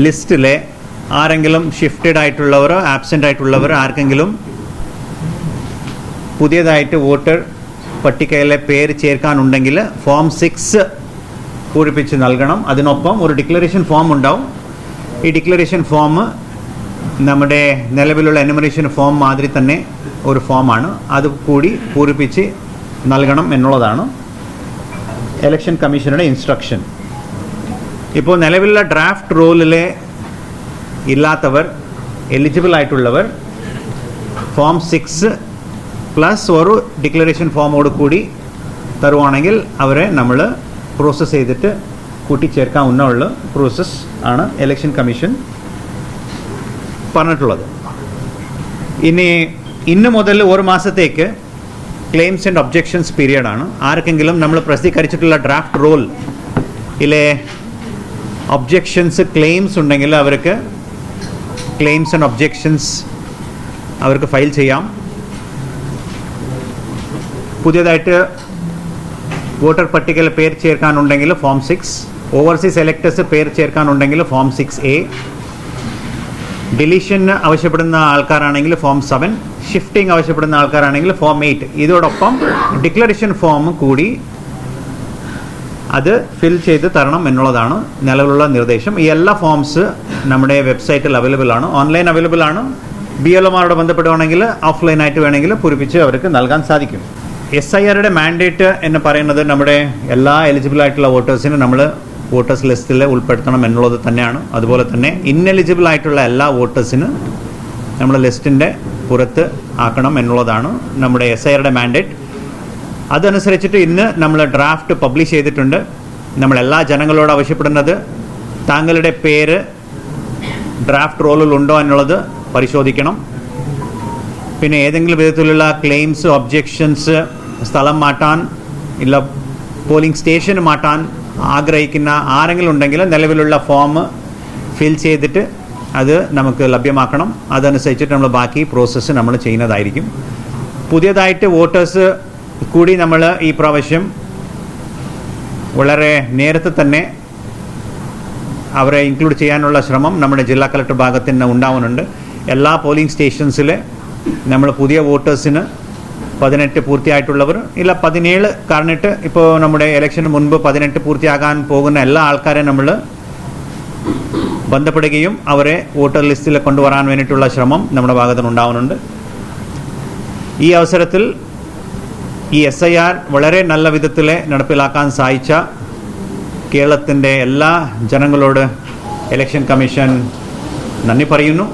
ലിസ്റ്റിലെ ആരെങ്കിലും shifted ആയിട്ടുള്ളവരോ absent ആയിട്ടുള്ളവരോ ആർക്കെങ്കിലും പുതിയതായിട്ട് വോട്ടർ പട്ടികയിലെ പേര് ചേർക്കാനുണ്ടെങ്കിൽ ഫോം 6 പൂരിപ്പിച്ച് നൽകണം. അതിനൊപ്പം ഒരു ഡിക്ലറേഷൻ ഫോം ഉണ്ടാവും. ഈ ഡിക്ലറേഷൻ ഫോം നമ്മുടെ നിലവിലുള്ള എനുമറേഷൻ ഫോം മാതിരി തന്നെ ഒരു ഫോമാണ്. അത് കൂടി പൂരിപ്പിച്ച് നൽകണം എന്നുള്ളതാണ് ഇലക്ഷൻ കമ്മീഷനുടെ ഇൻസ്ട്രക്ഷൻ. ഇപ്പോൾ നിലവിലുള്ള ഡ്രാഫ്റ്റ് റോളിലെ ഇല്ലാത്തവർ, എലിജിബിൾ ആയിട്ടുള്ളവർ ഫോം 6 പ്ലസ് ഒരു ഡിക്ലറേഷൻ ഫോമോട് കൂടി തരുവാണെങ്കിൽ അവരെ നമ്മൾ പ്രോസസ്സ് ചെയ്തിട്ട് കൂട്ടിച്ചേർക്കാവുന്ന പ്രോസസ്സ് ആണ് ഇലക്ഷൻ കമ്മീഷൻ പറഞ്ഞിട്ടുള്ളത്. ഇന്ന് മുതൽ ഒരു മാസത്തേക്ക് ക്ലെയിംസ് ആൻഡ് ഒബ്ജെക്ഷൻസ് പീരിയഡാണ്. ആർക്കെങ്കിലും നമ്മൾ പ്രസിദ്ധീകരിച്ചിട്ടുള്ള ഡ്രാഫ്റ്റ് റോളിലെ ഒബ്ജെക്ഷൻസ് ക്ലെയിംസ് ഉണ്ടെങ്കിൽ അവർക്ക് ക്ലെയിംസ് ആൻഡ് ഒബ്ജെക്ഷൻസ് അവർക്ക് ഫയൽ ചെയ്യാം. പുതിയതായിട്ട് വോട്ടർ പട്ടികയിൽ പേര് ചേർക്കാനുണ്ടെങ്കിൽ ഫോം 6, ഓവർസീസ് എലക്ടേഴ്സ് പേര് ചേർക്കാനുണ്ടെങ്കിൽ ഫോം 6A, ഡിലീഷൻ ആവശ്യപ്പെടുന്ന ആൾക്കാരാണെങ്കിൽ ഫോം 7, ഷിഫ്റ്റിംഗ് ആവശ്യപ്പെടുന്ന ആൾക്കാരാണെങ്കിൽ ഫോം 8. ഇതോടൊപ്പം ഡിക്ലറേഷൻ ഫോം കൂടി അത് ഫിൽ ചെയ്ത് തരണം എന്നുള്ളതാണ് നിലവിലുള്ള നിർദ്ദേശം. ഈ എല്ലാ ഫോംസ് നമ്മുടെ വെബ്സൈറ്റിൽ അവൈലബിൾ ആണ്, ഓൺലൈൻ അവൈലബിൾ ആണ്. BLOമാരോട് ബന്ധപ്പെടുകയാണെങ്കിൽ ഓഫ്ലൈനായിട്ട് വേണമെങ്കിൽ പൂരിപ്പിച്ച് അവർക്ക് നൽകാൻ സാധിക്കും. SIRയുടെ മാൻഡേറ്റ് എന്ന് പറയുന്നത് നമ്മുടെ എല്ലാ എലിജിബിൾ ആയിട്ടുള്ള വോട്ടേഴ്സിന് നമ്മൾ വോട്ടേഴ്സ് ലിസ്റ്റിൽ ഉൾപ്പെടുത്തണം എന്നുള്ളത് തന്നെയാണ്. അതുപോലെ തന്നെ ഇന്നെലിജിബിൾ ആയിട്ടുള്ള എല്ലാ വോട്ടേഴ്സിന് നമ്മൾ ലിസ്റ്റിൻ്റെ പുറത്ത് ആക്കണം എന്നുള്ളതാണ് നമ്മുടെ SIRയുടെ മാൻഡേറ്റ്. അതനുസരിച്ചിട്ട് ഇന്ന് നമ്മൾ ഡ്രാഫ്റ്റ് പബ്ലിഷ് ചെയ്തിട്ടുണ്ട്. നമ്മളെല്ലാ ജനങ്ങളോട് ആവശ്യപ്പെടുന്നത് താങ്കളുടെ പേര് ഡ്രാഫ്റ്റ് റോളിൽ ഉണ്ടോ എന്നുള്ളത് പരിശോധിക്കണം. പിന്നെ ഏതെങ്കിലും വിധത്തിലുള്ള ക്ലെയിംസ്, ഒബ്ജെക്ഷൻസ്, സ്ഥലം മാറ്റാൻ ഇല്ല പോളിംഗ് സ്റ്റേഷൻ മാറ്റാൻ ആഗ്രഹിക്കുന്ന ആരെങ്കിലും ഉണ്ടെങ്കിൽ നിലവിലുള്ള ഫോം ഫിൽ ചെയ്തിട്ട് അത് നമുക്ക് ലഭ്യമാക്കണം. അതനുസരിച്ചിട്ട് നമ്മൾ ബാക്കി പ്രോസസ്സ് നമ്മൾ ചെയ്യുന്നതായിരിക്കും. പുതിയതായിട്ട് വോട്ടേഴ്സ് കൂടി നമ്മൾ ഈ പ്രാവശ്യം വളരെ നേരത്തെ തന്നെ അവരെ ഇൻക്ലൂഡ് ചെയ്യാനുള്ള ശ്രമം നമ്മുടെ ജില്ലാ കളക്ടർ ഭാഗത്ത് നിന്ന് ഉണ്ടാവുന്നുണ്ട്. എല്ലാ പോളിംഗ് സ്റ്റേഷൻസിൽ നമ്മൾ പുതിയ വോട്ടേഴ്സിന് 18 പൂർത്തിയായിട്ടുള്ളവർ ഇല്ല 17 കാരണമായിട്ട് ഇപ്പോൾ നമ്മുടെ ഇലക്ഷന് മുൻപ് 18 പൂർത്തിയാകാൻ പോകുന്ന എല്ലാ ആൾക്കാരെയും നമ്മൾ ബന്ധപ്പെടുകയും അവരെ വോട്ടർ ലിസ്റ്റിൽ കൊണ്ടുവരാൻ വേണ്ടിയിട്ടുള്ള ശ്രമം നമ്മുടെ ഭാഗത്തുനിന്ന് ഉണ്ടാവുന്നുണ്ട്. ഈ അവസരത്തിൽ ഈ SIR വളരെ നല്ല വിധത്തിൽ നടപ്പിലാക്കാൻ സാധിച്ച കേരളത്തിൻ്റെ എല്ലാ ജനങ്ങളോട് ഇലക്ഷൻ കമ്മീഷൻ നന്ദി പറയുന്നു.